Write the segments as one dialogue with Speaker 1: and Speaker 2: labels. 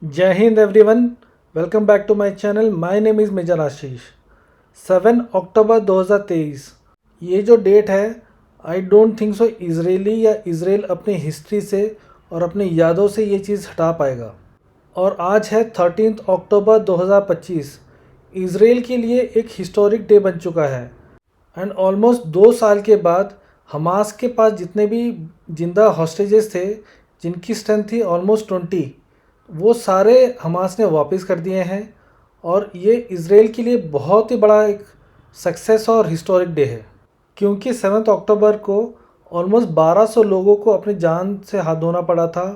Speaker 1: जय हिंद everyone. Welcome back to my channel. My name is Major Ashish. 7 October 2023 ये जो डेट है, I don't think so Israeli या इजराइल अपनी हिस्ट्री से और अपनी यादों से ये चीज़ हटा पाएगा। और आज है 13 अक्टूबर 2025। इजराइल के लिए एक हिस्टोरिक डे बन चुका है एंड ऑलमोस्ट 2 साल के बाद हमास के पास जितने भी जिंदा हॉस्टेजेस थे, जिनकी स्ट्रेंथ थी ऑलमोस्ट 20, वो सारे हमास ने वापस कर दिए हैं। और ये इज़राइल के लिए बहुत ही बड़ा एक सक्सेस और हिस्टोरिक डे है, क्योंकि 7 अक्टूबर को ऑलमोस्ट 1200 लोगों को अपनी जान से हाथ धोना पड़ा था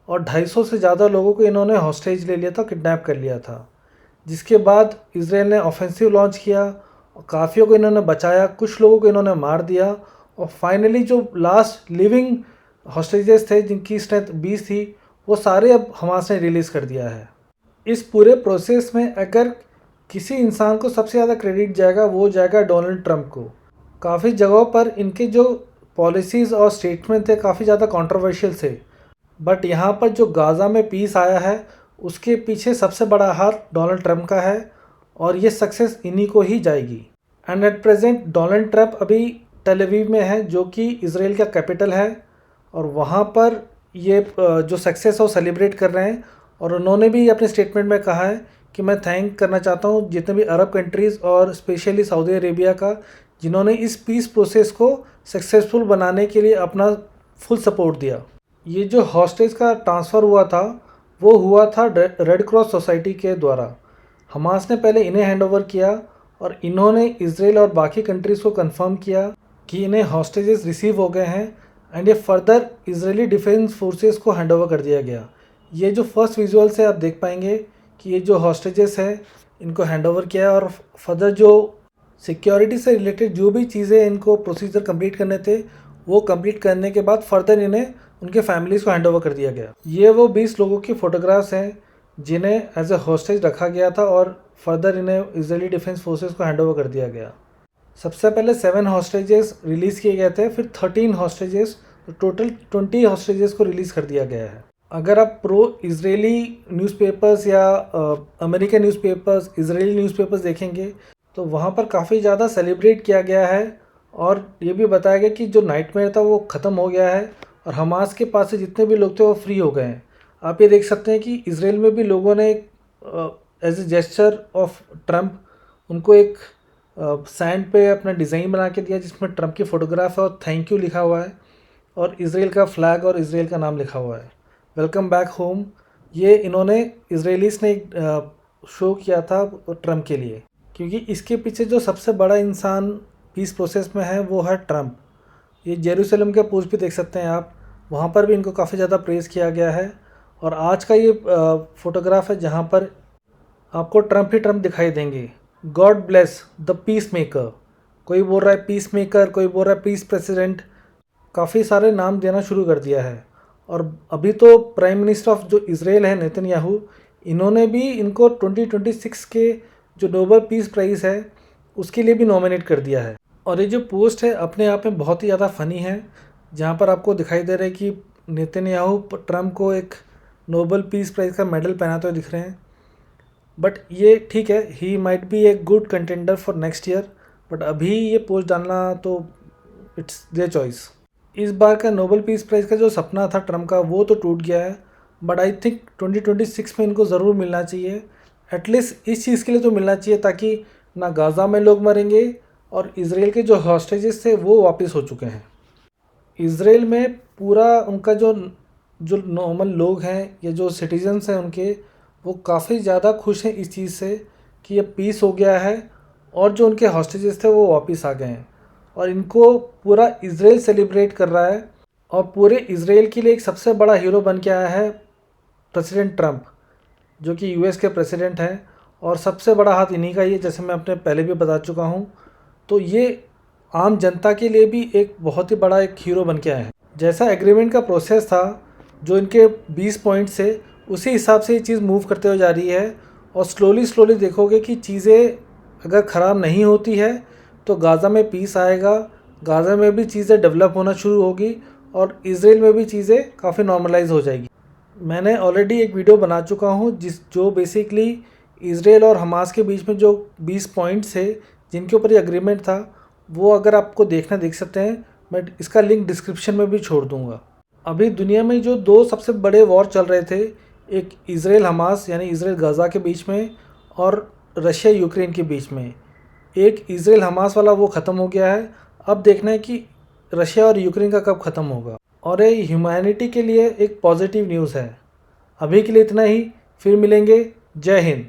Speaker 1: और 250 से ज़्यादा लोगों को इन्होंने हॉस्टेज ले लिया था, किडनैप कर लिया था। जिसके बाद इज़राइल ने ऑफेंसिव लॉन्च किया और काफ़ियों को इन्होंने बचाया, कुछ लोगों को इन्होंने मार दिया और फाइनली जो लास्ट लिविंग हॉस्टेजेस थे, जिनकी स्ट्रेंथ 20 थी, वो सारे अब हमास ने रिलीज़ कर दिया है। इस पूरे प्रोसेस में अगर किसी इंसान को सबसे ज़्यादा क्रेडिट जाएगा, वो जाएगा डोनाल्ड ट्रंप को। काफ़ी जगहों पर इनके जो पॉलिसीज़ और स्टेटमेंट थे काफ़ी ज़्यादा कंट्रोवर्शियल थे, बट यहाँ पर जो गाज़ा में पीस आया है उसके पीछे सबसे बड़ा हाथ डोनाल्ड ट्रंप का है और ये सक्सेस इन्हीं को ही जाएगी। And at present Donald Trump अभी टेल अवीव में है, जो कि इज़राइल का कैपिटल है, और वहाँ पर ये जो सक्सेस है वो सेलिब्रेट कर रहे हैं। और उन्होंने भी अपने स्टेटमेंट में कहा है कि मैं थैंक करना चाहता हूँ जितने भी अरब कंट्रीज़ और स्पेशली सऊदी अरेबिया का, जिन्होंने इस पीस प्रोसेस को सक्सेसफुल बनाने के लिए अपना फुल सपोर्ट दिया। ये जो हॉस्टेज का ट्रांसफ़र हुआ था वो हुआ था रेड क्रॉस सोसाइटी के द्वारा। हमास ने पहले इन्हें हैंडओवर किया और इन्होंने इज़राइल और बाकी कंट्रीज़ को कंफर्म किया कि इन्हें हॉस्टेजेस रिसीव हो गए हैं एंड ये फर्दर इजरायली डिफेंस फोर्सेस को हैंडओवर कर दिया गया। ये जो फर्स्ट विजुअल से आप देख पाएंगे कि ये जो हॉस्टेजेस हैं इनको हैंडओवर किया है और फर्दर जो सिक्योरिटी से रिलेटेड जो भी चीज़ें इनको प्रोसीजर कंप्लीट करने थे वो कंप्लीट करने के बाद फर्दर इन्हें उनके फैमिलीज़ को हैंडओवर कर दिया गया। ये वो 20 लोगों की फ़ोटोग्राफ्स हैं जिन्हें एज ए हॉस्टेज रखा गया था और फर्दर इन्हें इजरायली डिफेंस फोर्सेस को हैंडओवर कर दिया गया। सबसे पहले 7 हॉस्टेजेस रिलीज़ किए गए थे, फिर 13 हॉस्टेजेस, टोटल 20 हॉस्टेजेस को रिलीज़ कर दिया गया है। अगर आप प्रो इजरायली न्यूज़पेपर्स या अमेरिकन न्यूज़पेपर्स, इजरायली न्यूज़पेपर्स देखेंगे तो वहाँ पर काफ़ी ज़्यादा सेलिब्रेट किया गया है और ये भी बताया गया कि जो नाइटमेयर था वो ख़त्म हो गया है और हमास के पास से जितने भी लोग थे वो फ्री हो गए हैं। आप ये देख सकते हैं कि इजराइल में भी लोगों ने as a gesture of Trump उनको एक सैंड पे अपना डिज़ाइन बना के दिया जिसमें ट्रम्प की फ़ोटोग्राफ है और थैंक यू लिखा हुआ है और इज़राइल का फ्लैग और इज़राइल का नाम लिखा हुआ है, वेलकम बैक होम। ये इन्होंने इजरायलीज़ ने एक शो किया था ट्रम्प के लिए, क्योंकि इसके पीछे जो सबसे बड़ा इंसान पीस प्रोसेस में है वो है ट्रम्प। ये जेरूसलम के पोस्ट भी देख सकते हैं आप, वहाँ पर भी इनको काफ़ी ज़्यादा प्रेज़ किया गया है। और आज का ये फ़ोटोग्राफ है जहाँ पर आपको ट्रम्प ही ट्रम्प दिखाई देंगे। God bless the peace maker, कोई बोल रहा है पीस मेकर, कोई बोल रहा है पीस प्रेसिडेंट, काफ़ी सारे नाम देना शुरू कर दिया है। और अभी तो प्राइम मिनिस्टर ऑफ जो इज़राइल है नेतन्याहू, इन्होंने भी इनको 2026 के जो नोबेल पीस प्राइज़ है उसके लिए भी नॉमिनेट कर दिया है। और ये जो पोस्ट है अपने आप में बहुत ही ज़्यादा फ़नी है, जहाँ पर आपको दिखाई दे रहा है कि नेतन्याहू ट्रम्प को एक नोबेल पीस प्राइज़ का मेडल पहनाते हुए दिख रहे हैं। बट ये ठीक है, he might be a good contender for next year, but अभी ये पोस्ट डालना तो इट्स देयर चॉइस। इस बार का नोबेल पीस प्राइज़ का जो सपना था ट्रम्प का वो तो टूट गया है, बट आई थिंक 2026 में इनको ज़रूर मिलना चाहिए। एटलीस्ट इस चीज़ के लिए तो मिलना चाहिए ताकि ना गाज़ा में लोग मरेंगे और इज़राइल के जो हॉस्टेजेस थे वो वापस हो चुके हैं। इज़राइल में पूरा उनका जो जो नॉर्मल लोग हैं या जो सिटीजन्स हैं उनके, वो काफ़ी ज़्यादा खुश हैं इस चीज़ से कि ये पीस हो गया है और जो उनके हॉस्टेजेस थे वो वापस आ गए हैं। और इनको पूरा इज़राइल सेलिब्रेट कर रहा है और पूरे इज़राइल के लिए एक सबसे बड़ा हीरो बन के आया है प्रेसिडेंट ट्रम्प, जो कि यूएस के प्रेसिडेंट हैं। और सबसे बड़ा हाथ इन्हीं का ही है, जैसे मैं अपने पहले भी बता चुका हूँ। तो ये आम जनता के लिए भी एक बहुत ही बड़ा एक हीरो बन के आए हैं। जैसा एग्रीमेंट का प्रोसेस था, जो इनके 20 पॉइंट से, उसी हिसाब से ये चीज़ मूव करते हुए जा रही है। और स्लोली देखोगे कि चीज़ें अगर ख़राब नहीं होती है तो गाज़ा में पीस आएगा, गाज़ा में भी चीज़ें डेवलप होना शुरू होगी और इज़राइल में भी चीज़ें काफ़ी नॉर्मलाइज हो जाएगी। मैंने ऑलरेडी एक वीडियो बना चुका हूँ जो बेसिकली इसराइल और हमास के बीच में जो 20 पॉइंट्स है जिनके ऊपर ये अग्रीमेंट था, वो अगर आपको देखना देख सकते हैं। मैं इसका लिंक डिस्क्रिप्शन में भी छोड़ दूँगा। अभी दुनिया में जो दो सबसे बड़े वॉर चल रहे थे, एक इसराइल हमास यानी इसराइल गाज़ा के बीच में और रशिया यूक्रेन के बीच में। एक इसराइल हमास वाला वो ख़त्म हो गया है। अब देखना है कि रशिया और यूक्रेन का कब ख़त्म होगा। और ये ह्यूमैनिटी के लिए एक पॉजिटिव न्यूज़ है। अभी के लिए इतना ही, फिर मिलेंगे। जय हिंद।